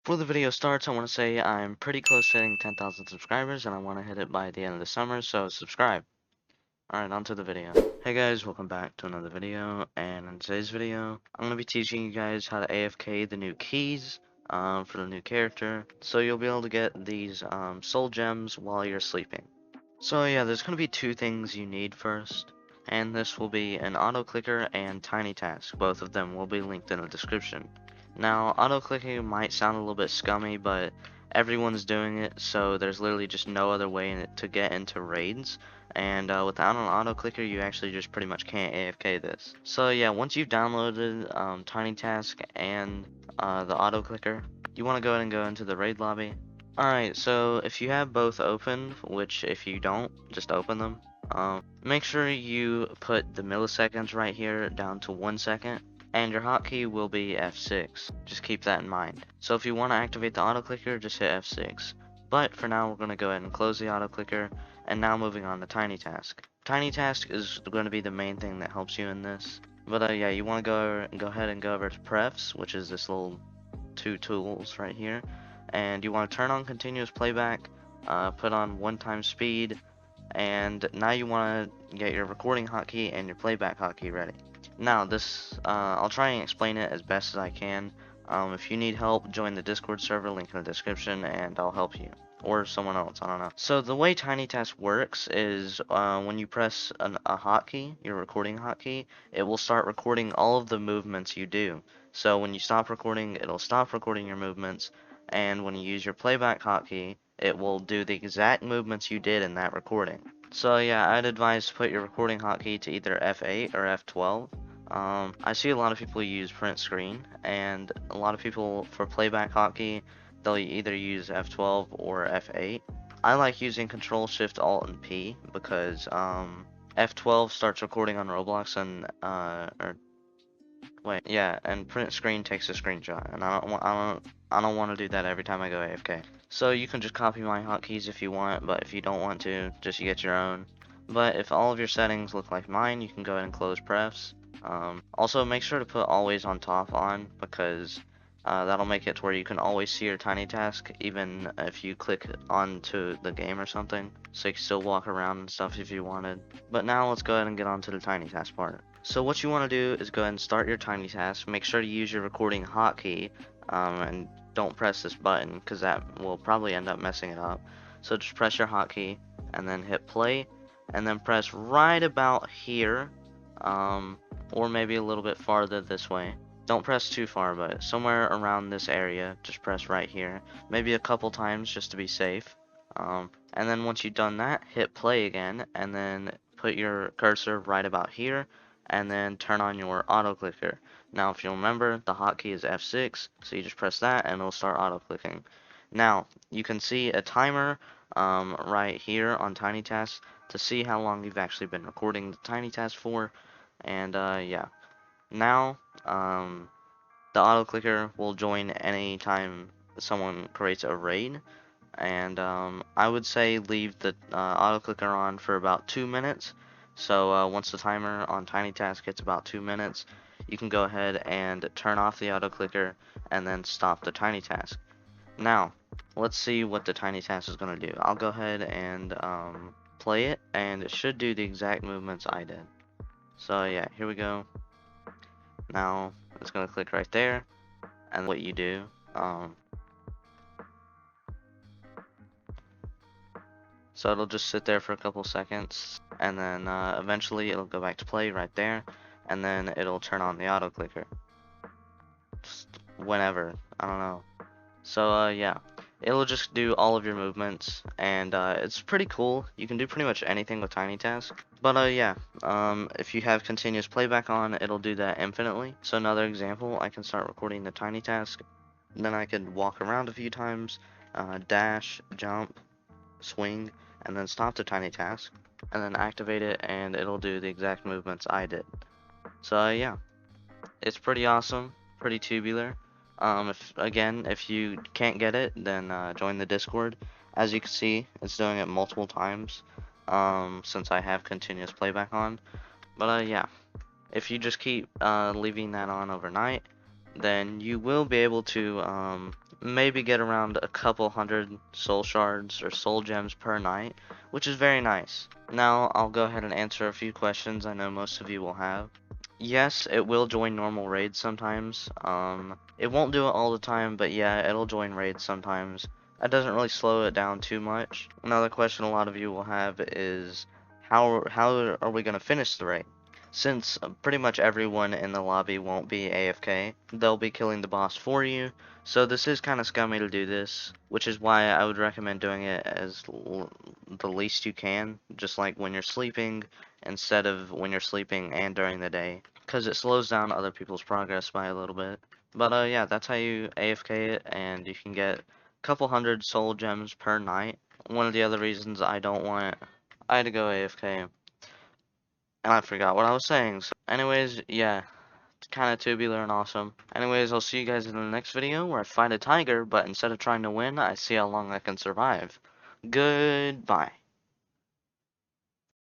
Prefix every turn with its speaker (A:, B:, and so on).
A: Before the video starts, I want to say I'm pretty close to hitting 10,000 subscribers and I want to hit it by the end of the summer, so subscribe. Alright, on to the video. Hey guys, welcome back to another video, and in today's video, I'm going to be teaching you guys how to AFK the new keys for the new character, so you'll be able to get these soul gems while you're sleeping. So yeah, there's going to be two things you need first, and this will be an auto clicker and tiny task. Both of them will be linked in the description. Now, auto clicking might sound a little bit scummy, but everyone's doing it, so there's literally just no other way to get into raids. And without an auto clicker, you actually just pretty much can't AFK this. So yeah, once you've downloaded Tiny Task and the auto clicker, you want to go ahead and go into the raid lobby. Alright, so if you have both open, which if you don't, just open them. Make sure you put the milliseconds right here down to 1 second, and your hotkey will be F6. Just keep that in mind. So if you want to activate the auto clicker, just hit F6. But for now, we're going to go ahead and close the auto clicker, and now moving on to Tiny Task. Tiny Task is going to be the main thing that helps you in this. But yeah, you want to go ahead and go over to Prefs, which is this little two tools right here, and you want to turn on continuous playback, put on 1x speed, and now you want to get your recording hotkey and your playback hotkey ready. Now this, I'll try and explain it as best as I can. If you need help, join the Discord server, link in the description, and I'll help you. Or someone else, I don't know. So the way Tiny Task works is when you press a hotkey, your recording hotkey, it will start recording all of the movements you do. So when you stop recording, it'll stop recording your movements, and when you use your playback hotkey, it will do the exact movements you did in that recording. So yeah, I'd advise to put your recording hotkey to either F8 or F12. I see a lot of people use print screen, and a lot of people for playback hotkey, they'll either use F12 or F8. I like using Control Shift Alt and P because F12 starts recording on Roblox and and print screen takes a screenshot, and I don't want to do that every time I go AFK. So you can just copy my hotkeys if you want, but if you don't want to, just get your own. But if all of your settings look like mine, you can go ahead and close prefs. Also, make sure to put always on top on, because that'll make it to where you can always see your tiny task, even if you click onto the game or something. So you can still walk around and stuff if you wanted. But now let's go ahead and get on to the tiny task part. So what you want to do is go ahead and start your tiny task. Make sure to use your recording hotkey, and don't press this button because that will probably end up messing it up. So just press your hotkey and then hit play, and then press right about here, or maybe a little bit farther this way. Don't press too far, but somewhere around this area, just press right here. Maybe a couple times just to be safe. And then once you've done that, hit play again, and then put your cursor right about here, and then turn on your auto clicker. Now if you remember, the hotkey is F6, so you just press that and it'll start auto clicking. Now you can see a timer right here on Tiny Task to see how long you've actually been recording the Tiny Task for. And yeah, now the auto clicker will join anytime someone creates a raid. And I would say leave the auto clicker on for about 2 minutes. So once the timer on Tiny Task hits about 2 minutes, you can go ahead and turn off the auto clicker and then stop the Tiny Task. Now, let's see what the Tiny Task is going to do. I'll go ahead and play it, and it should do the exact movements I did. So yeah, here we go. Now, it's going to click right there, and what you do, so it'll just sit there for a couple seconds, and then eventually it'll go back to play right there, and then it'll turn on the auto clicker. Just whenever, I don't know. So yeah, it'll just do all of your movements, and it's pretty cool. You can do pretty much anything with Tiny Task. But yeah, if you have continuous playback on, it'll do that infinitely. So another example, I can start recording the Tiny Task, then I could walk around a few times, dash, jump, swing, and then stop the Tiny Task, and then activate it, and it'll do the exact movements I did. So yeah, it's pretty awesome, pretty tubular. If you can't get it, then join the Discord. As you can see, it's doing it multiple times, since I have continuous playback on. But yeah, if you just keep leaving that on overnight, then you will be able to maybe get around a couple hundred soul shards or soul gems per night, which is very nice. Now I'll go ahead and answer a few questions I know most of you will have. Yes, it will join normal raids sometimes. It won't do it all the time, but yeah, it'll join raids sometimes. That doesn't really slow it down too much. Another question a lot of you will have is how are we gonna finish the raid? Since pretty much everyone in the lobby won't be AFK, they'll be killing the boss for you. So this is kind of scummy to do this, which is why I would recommend doing it as the least you can, just like when you're sleeping instead of when you're sleeping and during the day, because it slows down other people's progress by a little bit. But yeah, that's how you AFK it, and you can get a couple hundred soul gems per night. One of the other reasons I had to go AFK, and I forgot what I was saying. So anyways, yeah, it's kind of tubular and awesome. Anyways, I'll see you guys in the next video where I fight a tiger, but instead of trying to win, I see how long I can survive. Goodbye.